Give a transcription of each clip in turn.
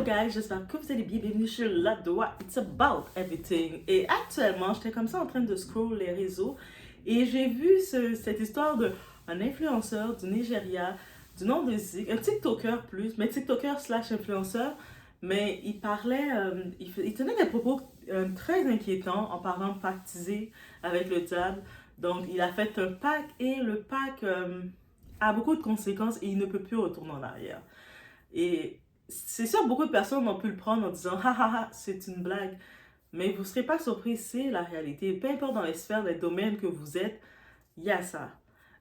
guys, j'espère que vous allez bien. Bienvenue sur La Doigt, It's About Everything. Et actuellement, j'étais comme ça en train de scroll les réseaux et j'ai vu cette histoire d'un influenceur du Nigeria, du nom de Zik, un TikToker plus, mais TikToker slash influenceur, mais il parlait, il tenait des propos très inquiétants en parlant de pactiser avec le diable. Donc, il a fait un pacte et le pacte a beaucoup de conséquences et il ne peut plus retourner en arrière. Et c'est sûr, beaucoup de personnes ont pu le prendre en disant « Ha ha ha, c'est une blague ». Mais vous ne serez pas surpris, c'est la réalité. Peu importe dans les sphères, les domaines que vous êtes, il y a ça.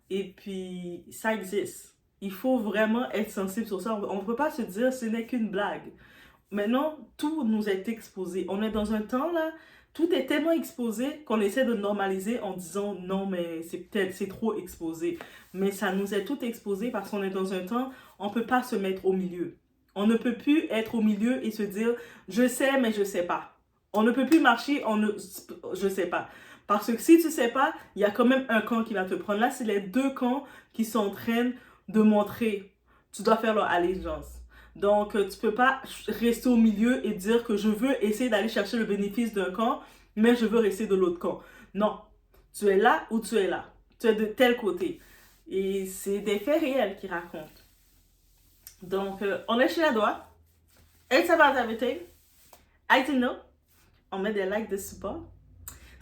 Et puis, ça existe. Il faut vraiment être sensible sur ça. On ne peut pas se dire « ce n'est qu'une blague ». Maintenant, tout nous est exposé. On est dans un temps là, tout est tellement exposé qu'on essaie de normaliser en disant non, mais c'est trop exposé. Mais ça nous est tout exposé parce qu'on est dans un temps, on ne peut pas se mettre au milieu. On ne peut plus être au milieu et se dire je sais, mais je sais pas. On ne peut plus marcher, je sais pas. Parce que si tu sais pas, il y a quand même un camp qui va te prendre. Là, c'est les deux camps qui sont en train de montrer. Tu dois faire leur allégeance. Donc, tu peux pas rester au milieu et dire que je veux essayer d'aller chercher le bénéfice d'un camp, mais je veux rester de l'autre camp. Non, tu es là ou tu es là. Tu es de tel côté. Et c'est des faits réels qui racontent. Donc, on est chez La Doigt. It's about everything. I don't know. On met des likes de support.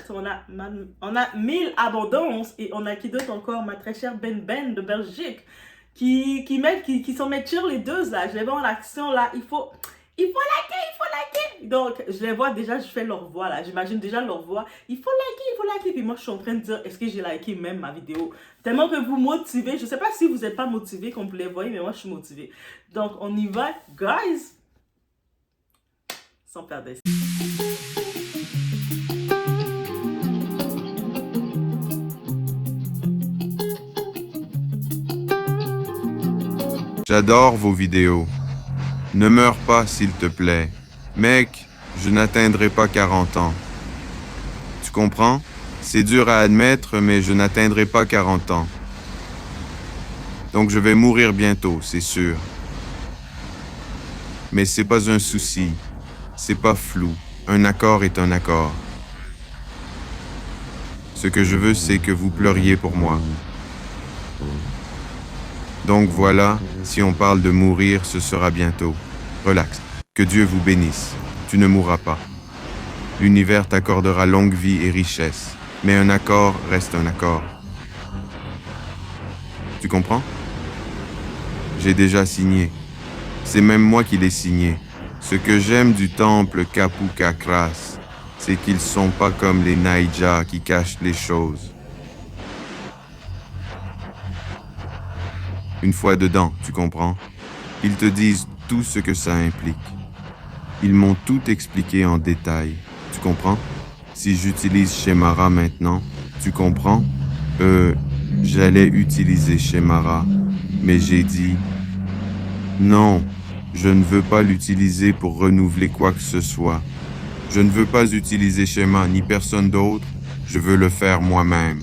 On a 1000 abondances et on a qui d'autre encore? Ma très chère Ben de Belgique. Qui s'en mettent sur les deux là. Je les vois en action là. Il faut liker. Donc, je les vois déjà, je fais leur voix là. J'imagine déjà leur voix. Il faut liker. Puis moi, je suis en train de dire, est-ce que j'ai liké même ma vidéo? Tellement que vous motivez. Je sais pas si vous n'êtes pas motivé comme vous les voyez, mais moi, je suis motivée. Donc, on y va, guys. Sans perdre d'essai. J'adore vos vidéos. Ne meurs pas, s'il te plaît. Mec, je n'atteindrai pas 40 ans. Tu comprends? C'est dur à admettre, mais je n'atteindrai pas 40 ans. Donc je vais mourir bientôt, c'est sûr. Mais c'est pas un souci. C'est pas flou. Un accord est un accord. Ce que je veux, c'est que vous pleuriez pour moi. Donc voilà, si on parle de mourir, ce sera bientôt. Relax. Que Dieu vous bénisse. Tu ne mourras pas. L'univers t'accordera longue vie et richesse. Mais un accord reste un accord. Tu comprends? J'ai déjà signé. C'est même moi qui l'ai signé. Ce que j'aime du temple Kapu Kakras, c'est qu'ils sont pas comme les Naija qui cachent les choses. Une fois dedans, tu comprends? Ils te disent tout ce que ça implique. Ils m'ont tout expliqué en détail. Tu comprends? Si j'utilise Shemara maintenant, tu comprends? J'allais utiliser Shemara, mais j'ai dit non, je ne veux pas l'utiliser pour renouveler quoi que ce soit. Je ne veux pas utiliser Shema ni personne d'autre, je veux le faire moi-même.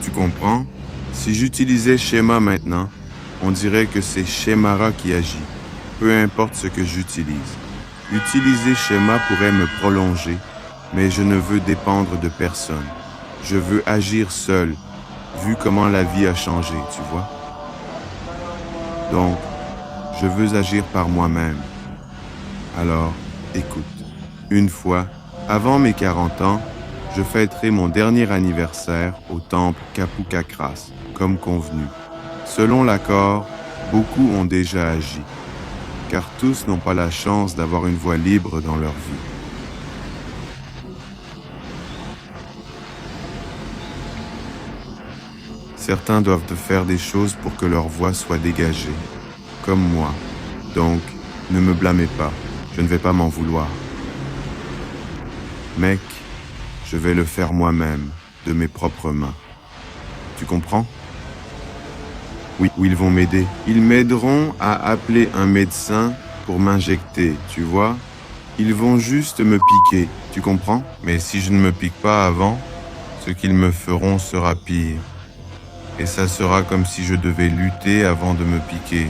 Tu comprends? Si j'utilisais Shema maintenant, on dirait que c'est Shemara qui agit, peu importe ce que j'utilise. Utiliser Shema pourrait me prolonger, mais je ne veux dépendre de personne. Je veux agir seul, vu comment la vie a changé, tu vois. Donc, je veux agir par moi-même. Alors, écoute, une fois, avant mes 40 ans, je fêterai mon dernier anniversaire au temple Kapu Kakras, comme convenu. Selon l'accord, beaucoup ont déjà agi, car tous n'ont pas la chance d'avoir une voie libre dans leur vie. Certains doivent faire des choses pour que leur voie soit dégagée, comme moi. Donc, ne me blâmez pas, je ne vais pas m'en vouloir. Mec, je vais le faire moi-même, de mes propres mains. Tu comprends? Oui, ils vont m'aider. Ils m'aideront à appeler un médecin pour m'injecter, tu vois? Ils vont juste me piquer, tu comprends? Mais si je ne me pique pas avant, ce qu'ils me feront sera pire. Et ça sera comme si je devais lutter avant de me piquer.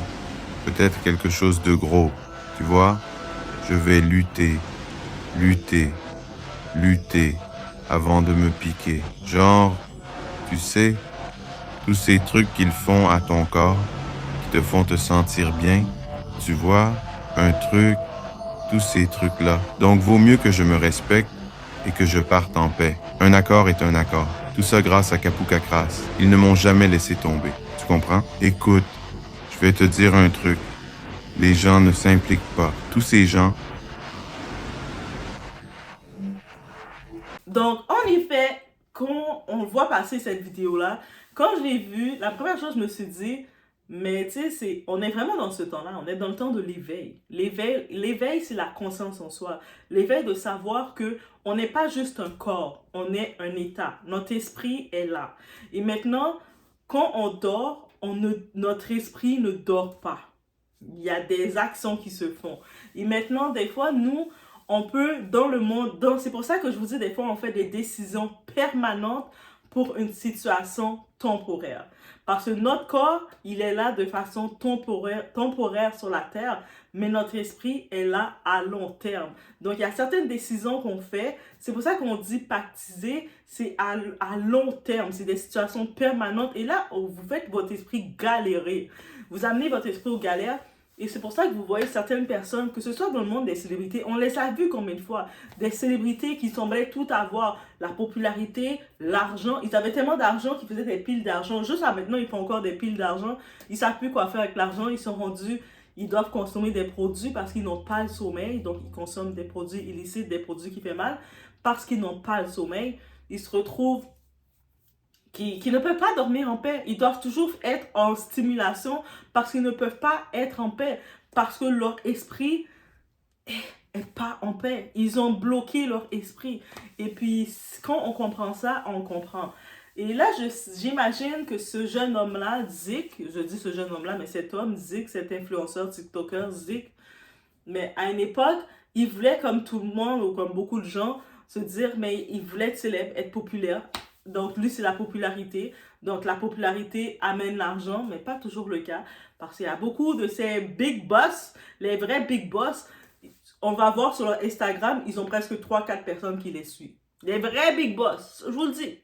Peut-être quelque chose de gros, tu vois? Je vais lutter, lutter, lutter avant de me piquer. Genre, tu sais, tous ces trucs qu'ils font à ton corps, qui te font te sentir bien, tu vois, un truc, tous ces trucs-là. Donc, vaut mieux que je me respecte et que je parte en paix. Un accord est un accord. Tout ça grâce à Kapuka Crass. Ils ne m'ont jamais laissé tomber. Tu comprends? Écoute, je vais te dire un truc. Les gens ne s'impliquent pas. Tous ces gens... Donc, en effet, quand on voit passer cette vidéo-là, quand je l'ai vue, la première chose, je me suis dit, mais tu sais, on est vraiment dans ce temps-là, on est dans le temps de l'éveil. L'éveil, c'est la conscience en soi. L'éveil de savoir que on n'est pas juste un corps, on est un état. Notre esprit est là. Et maintenant, quand on dort, notre esprit ne dort pas. Il y a des actions qui se font. Et maintenant, des fois, nous, on peut, dans le monde, c'est pour ça que je vous dis, des fois, on fait des décisions permanentes pour une situation temporaire. Parce que notre corps, il est là de façon temporaire sur la terre, mais notre esprit est là à long terme. Donc, il y a certaines décisions qu'on fait. C'est pour ça qu'on dit pactiser, c'est à long terme. C'est des situations permanentes. Et là, vous faites votre esprit galérer. Vous amenez votre esprit aux galères. Et c'est pour ça que vous voyez certaines personnes, que ce soit dans le monde des célébrités, on les a vues combien de fois, des célébrités qui semblaient tout avoir, la popularité, l'argent. Ils avaient tellement d'argent qu'ils faisaient des piles d'argent. Juste là maintenant, ils font encore des piles d'argent. Ils ne savent plus quoi faire avec l'argent. Ils sont rendus, ils doivent consommer des produits parce qu'ils n'ont pas le sommeil. Donc, ils consomment des produits illicites, des produits qui font mal parce qu'ils n'ont pas le sommeil. Ils se retrouvent qui ne peuvent pas dormir en paix. Ils doivent toujours être en stimulation parce qu'ils ne peuvent pas être en paix. Parce que leur esprit est pas en paix. Ils ont bloqué leur esprit. Et puis, quand on comprend ça, on comprend. Et là, j'imagine que ce jeune homme-là, Zik, je dis ce jeune homme-là, mais cet homme, Zik, cet influenceur, TikToker, Zik, mais à une époque, il voulait, comme tout le monde ou comme beaucoup de gens, se dire, mais il voulait être célèbre, être populaire. Donc, lui, c'est la popularité. Donc, la popularité amène l'argent, mais pas toujours le cas. Parce qu'il y a beaucoup de ces big boss, les vrais big boss, on va voir sur leur Instagram, ils ont presque 3-4 personnes qui les suivent. Les vrais big boss, je vous le dis.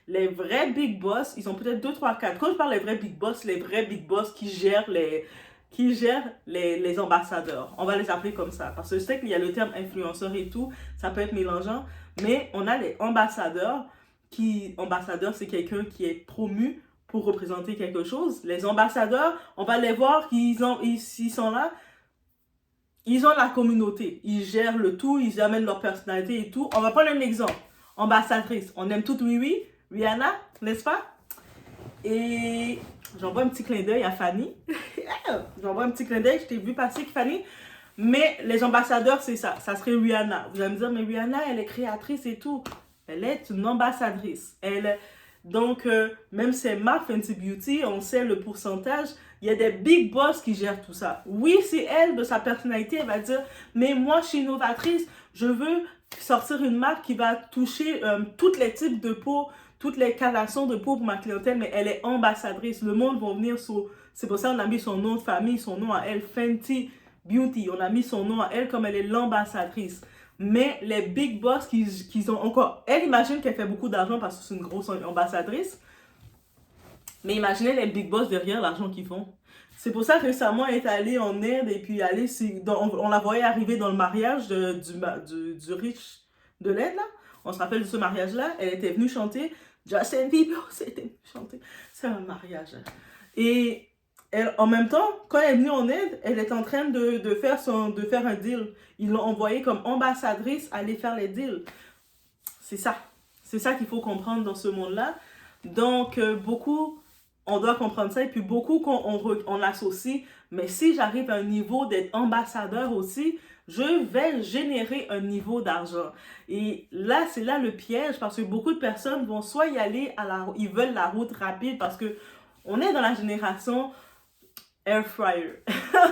Les vrais big boss, ils ont peut-être 2, 3, 4. Quand je parle des vrais big boss qui gèrent les ambassadeurs. On va les appeler comme ça. Parce que je sais qu'il y a le terme influenceur et tout, ça peut être mélangeant. Mais on a les ambassadeurs. Ambassadeur, c'est quelqu'un qui est promu pour représenter quelque chose. Les ambassadeurs, on va les voir, ils sont là, ils ont la communauté, ils gèrent le tout, ils amènent leur personnalité et tout. On va prendre un exemple. Ambassadrice, on aime toutes oui, Rihanna, n'est-ce pas? Et j'envoie un petit clin d'œil à Fanny. J'envoie un petit clin d'œil, je t'ai vu passer, Fanny. Mais les ambassadeurs, c'est ça. Ça serait Rihanna. Vous allez me dire, mais Rihanna, elle est créatrice et tout. Elle est une ambassadrice. Donc, même c'est marques Fenty Beauty, on sait le pourcentage. Il y a des big boss qui gèrent tout ça. Oui, c'est elle, de sa personnalité, elle va dire, mais moi, je suis innovatrice. Je veux sortir une marque qui va toucher tous les types de peau, toutes les calations de peau pour ma clientèle, mais elle est ambassadrice. Le monde va venir sur... C'est pour ça qu'on a mis son nom de famille, son nom à elle, Fenty Beauty. On a mis son nom à elle comme elle est l'ambassadrice. Mais les big boss qui ont encore... Elle imagine qu'elle fait beaucoup d'argent parce que c'est une grosse ambassadrice. Mais imaginez les big boss derrière l'argent qu'ils font. C'est pour ça que récemment, elle est allée en Inde et puis on la voyait arriver dans le mariage du riche de l'Inde, là. On se rappelle de ce mariage-là. Elle était venue chanter. Justin Bieber, c'était venu chanter. C'est un mariage. Et en même temps, quand elle est venue en Inde, elle est en train de faire un deal. Ils l'ont envoyée comme ambassadrice aller faire les deals. C'est ça. C'est ça qu'il faut comprendre dans ce monde-là. Donc, beaucoup, on doit comprendre ça. Et puis, beaucoup, on associe. Mais si j'arrive à un niveau d'être ambassadeur aussi, je vais générer un niveau d'argent. Et là, c'est là le piège. Parce que beaucoup de personnes vont soit y aller, ils veulent la route rapide. Parce que on est dans la génération... air fryer.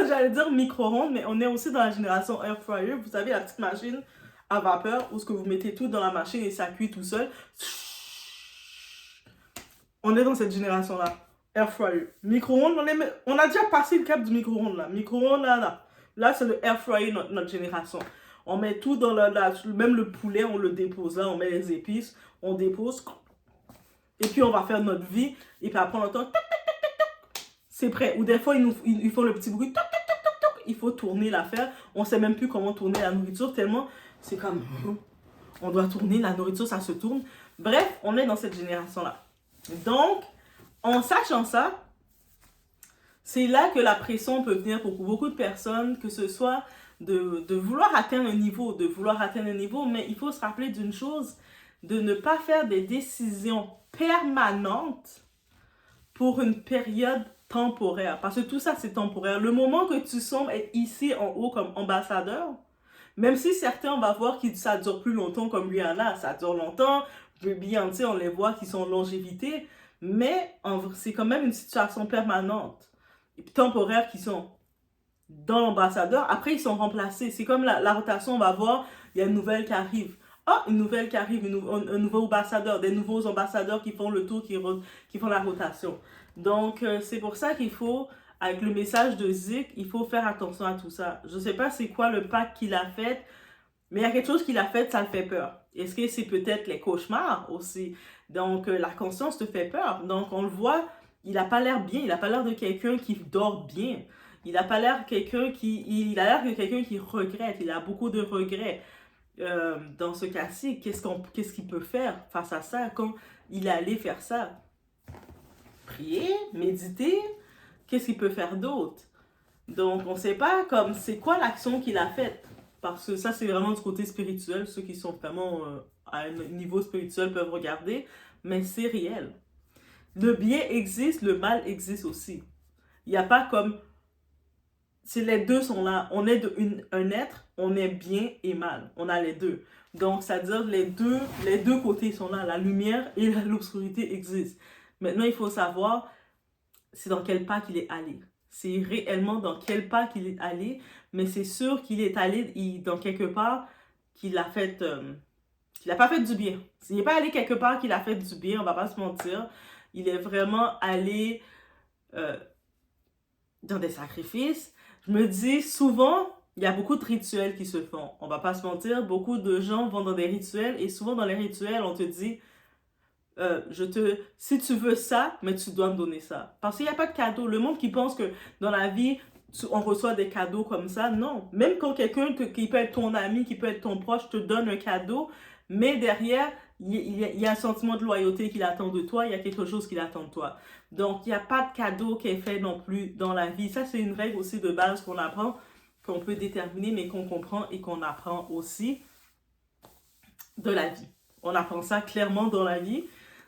J'allais dire micro-ondes, mais on est aussi dans la génération air fryer. Vous savez, la petite machine à vapeur où ce que vous mettez tout dans la machine et ça cuit tout seul. On est dans cette génération-là. Air fryer. Micro-ondes, on a déjà passé le cap du micro-ondes là. Micro-ondes là. Là, c'est le air fryer, notre génération. On met tout dans même le poulet, on le dépose là, on met les épices, on dépose. Et puis, on va faire notre vie. Et puis, après, on entend, c'est prêt. Ou des fois, ils font le petit bruit, il faut tourner l'affaire. On ne sait même plus comment tourner la nourriture, tellement c'est comme, on doit tourner, la nourriture, ça se tourne. Bref, on est dans cette génération-là. Donc, en sachant ça, c'est là que la pression peut venir pour beaucoup de personnes, que ce soit de vouloir atteindre un niveau, mais il faut se rappeler d'une chose, de ne pas faire des décisions permanentes pour une période temporaire. Parce que tout ça, c'est temporaire. Le moment que tu sembles être ici en haut comme ambassadeur, même si certains, on va voir que ça dure plus longtemps comme Rihanna, ça dure longtemps, Beyoncé, on les voit qui sont en longévité, mais c'est quand même une situation permanente et temporaire qui sont dans l'ambassadeur. Après, ils sont remplacés. C'est comme la rotation, on va voir, il y a une nouvelle qui arrive. Une nouvelle qui arrive, un nouveau ambassadeur, des nouveaux ambassadeurs qui font le tour, qui font la rotation. Donc, c'est pour ça qu'il faut, avec le message de Zik, il faut faire attention à tout ça. Je ne sais pas c'est quoi le pacte qu'il a fait, mais il y a quelque chose qu'il a fait, ça le fait peur. Est-ce que c'est peut-être les cauchemars aussi? Donc, la conscience te fait peur. Donc, on le voit, il n'a pas l'air bien, il n'a pas l'air de quelqu'un qui dort bien. Il n'a pas l'air de quelqu'un il a l'air de quelqu'un qui regrette. Il a beaucoup de regrets. Dans ce cas-ci, qu'est-ce qu'il peut faire face à ça quand il est allé faire ça? Prier, méditer, qu'est-ce qu'il peut faire d'autre? Donc, on ne sait pas comme c'est quoi l'action qu'il a faite. Parce que ça, c'est vraiment du côté spirituel. Ceux qui sont vraiment à un niveau spirituel peuvent regarder. Mais c'est réel. Le bien existe, le mal existe aussi. Il n'y a pas comme... Les deux sont là. On est un être, on est bien et mal. On a les deux. Donc, c'est-à-dire les deux côtés sont là. La lumière et l'obscurité existent. Maintenant, il faut savoir c'est dans quel pas qu'il est allé. C'est réellement dans quel pas qu'il est allé. Mais c'est sûr qu'il est allé dans quelque part qu'il a fait... qu'il n'a pas fait du bien. Il n'est pas allé quelque part qu'il a fait du bien, on va pas se mentir. Il est vraiment allé dans des sacrifices. Je me dis, souvent, il y a beaucoup de rituels qui se font. On va pas se mentir, beaucoup de gens vont dans des rituels et souvent dans les rituels, on te dit, si tu veux ça, mais tu dois me donner ça. Parce qu'il n'y a pas de cadeau. Le monde qui pense que dans la vie, on reçoit des cadeaux comme ça, non. Même quand quelqu'un qui peut être ton ami, qui peut être ton proche, te donne un cadeau, mais derrière, il y a un sentiment de loyauté qu'il attend de toi, il y a quelque chose qu'il attend de toi. Donc, il n'y a pas de cadeau qui est fait non plus dans la vie. Ça, c'est une règle aussi de base qu'on apprend, qu'on peut déterminer, mais qu'on comprend et qu'on apprend aussi de la vie. On apprend ça clairement dans la vie.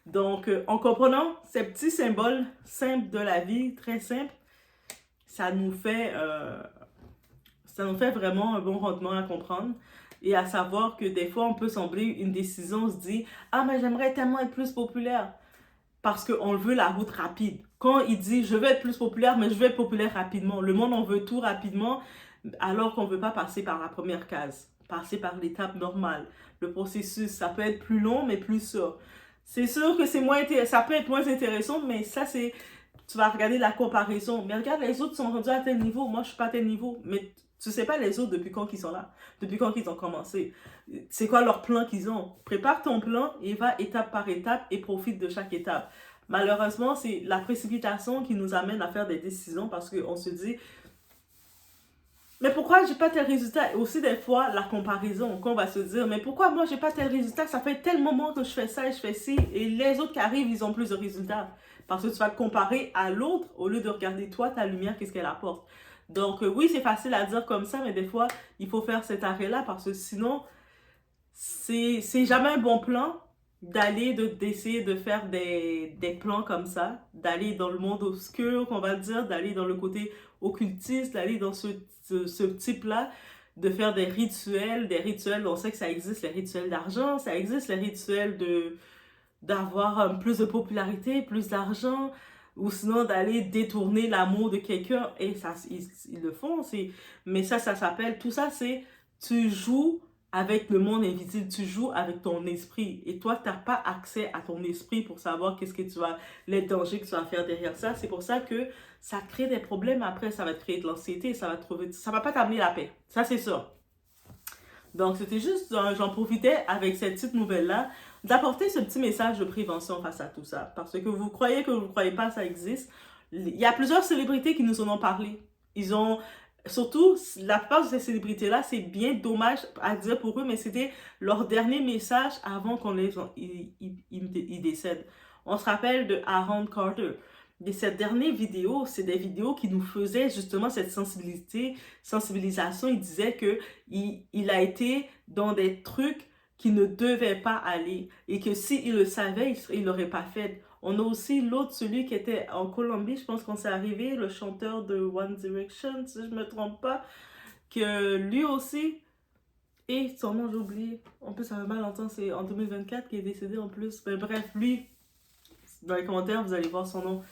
Donc, en comprenant ces petits symboles simples de la vie, très simples, ça nous fait vraiment un bon rendement à comprendre. Et à savoir que des fois, on peut sembler une décision, on se dit « Ah, mais j'aimerais tellement être plus populaire. » Parce qu'on veut la route rapide. Quand il dit « Je veux être plus populaire, mais je veux être populaire rapidement. » Le monde, on veut tout rapidement, alors qu'on ne veut pas passer par la première case. Passer par l'étape normale. Le processus, ça peut être plus long, mais plus sûr. C'est sûr que ça peut être moins intéressant, mais ça, c'est... Tu vas regarder la comparaison. Mais regarde, les autres sont rendus à tel niveau. Moi, je ne suis pas à tel niveau. Mais tu ne sais pas les autres depuis quand ils sont là. Depuis quand ils ont commencé. C'est quoi leur plan qu'ils ont. Prépare ton plan et va étape par étape et profite de chaque étape. Malheureusement, c'est la précipitation qui nous amène à faire des décisions parce qu'on se dit mais pourquoi j'ai pas tel résultat? Et aussi des fois, la comparaison, qu'on va se dire, mais pourquoi moi j'ai pas tel résultat? Ça fait tel moment que je fais ça et je fais ci, et les autres qui arrivent, ils ont plus de résultats. Parce que tu vas te comparer à l'autre au lieu de regarder toi, ta lumière, qu'est-ce qu'elle apporte. Donc oui, c'est facile à dire comme ça, mais des fois, il faut faire cet arrêt-là parce que sinon, c'est jamais un bon plan d'essayer de faire des plans comme ça, d'aller dans le monde obscur, qu'on va dire, d'aller dans le côté occultiste, d'aller dans ce type-là, de faire des rituels, on sait que ça existe, les rituels d'argent, ça existe les rituels d'avoir plus de popularité, plus d'argent, ou sinon d'aller détourner l'amour de quelqu'un, et ça, ils le font, mais ça s'appelle, tout ça, c'est, tu joues avec le monde invisible, tu joues avec ton esprit. Et toi, tu n'as pas accès à ton esprit pour savoir les dangers que tu vas faire derrière ça. C'est pour ça que ça crée des problèmes après, ça va te créer de l'anxiété, ça va pas t'amener la paix. Ça, c'est sûr. Donc, c'était juste, j'en profitais avec cette petite nouvelle-là, d'apporter ce petit message de prévention face à tout ça. Parce que vous croyez que vous ne croyez pas, ça existe. Il y a plusieurs célébrités qui nous en ont parlé. Ils ont, surtout, la plupart de ces célébrités-là, c'est bien dommage à dire pour eux, mais c'était leur dernier message avant qu'on ils décèdent. On se rappelle de Aaron Carter. Et cette dernière vidéo, c'est des vidéos qui nous faisaient justement cette sensibilisation. Il disait que il a été dans des trucs qui ne devaient pas aller et que s'il le savait, il l'aurait pas fait. On a aussi l'autre, celui qui était en Colombie, je pense qu'on s'est arrivé, le chanteur de One Direction, si je me trompe pas, que lui aussi, et son nom j'ai oublié, en plus ça fait mal longtemps, c'est en 2024 qu'il est décédé en plus. Mais bref, lui, dans les commentaires, vous allez voir son nom.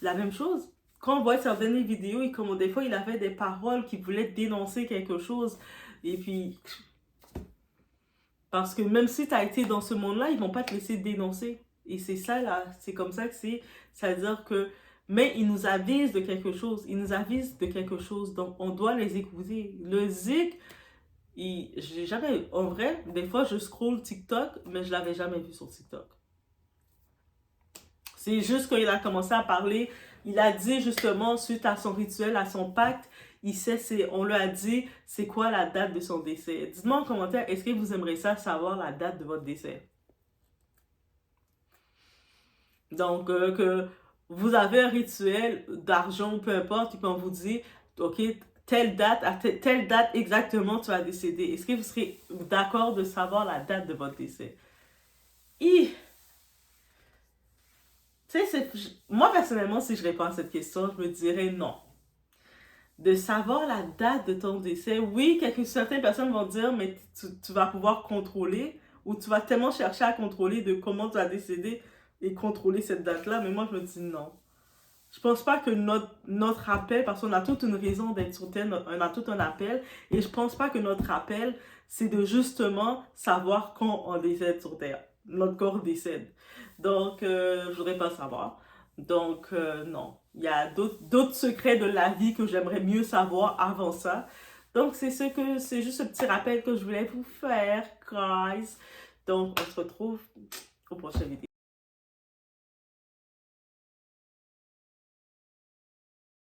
La même chose, quand on voit certaines vidéos, des fois il avait des paroles qui voulaient dénoncer quelque chose. Et puis, parce que même si tu as été dans ce monde-là, ils vont pas te laisser dénoncer. Et c'est ça là, c'est comme ça que c'est. C'est-à-dire que, mais ils nous avisent de quelque chose. Ils nous avisent de quelque chose. Donc on doit les écouter. Le zik, j'ai jamais, en vrai, des fois je scroll TikTok, mais je l'avais jamais vu sur TikTok. C'est juste qu'il a commencé à parler, il a dit justement, suite à son rituel, à son pacte, on lui a dit c'est quoi la date de son décès. Dites-moi en commentaire, est-ce que vous aimeriez ça, savoir la date de votre décès? Donc, que vous avez un rituel d'argent, peu importe, et qu'on vous dit, ok, telle date, à telle date exactement, tu vas décéder. Est-ce que vous serez d'accord de savoir la date de votre décès? Moi, personnellement, si je réponds à cette question, je me dirais non. De savoir la date de ton décès, oui, certaines personnes vont dire, mais tu vas pouvoir contrôler, ou tu vas tellement chercher à contrôler de comment tu vas décéder et contrôler cette date-là, mais moi, je me dis non. Je pense pas que notre appel, parce qu'on a toute une raison d'être sur Terre, on a tout un appel, et je pense pas que notre appel, c'est de justement savoir quand on décède sur Terre. Notre corps décède. Donc, je voudrais pas savoir. Donc, non. Il y a d'autres secrets de la vie que j'aimerais mieux savoir avant ça. Donc, c'est juste ce petit rappel que je voulais vous faire, guys. Donc, on se retrouve au prochain vidéo.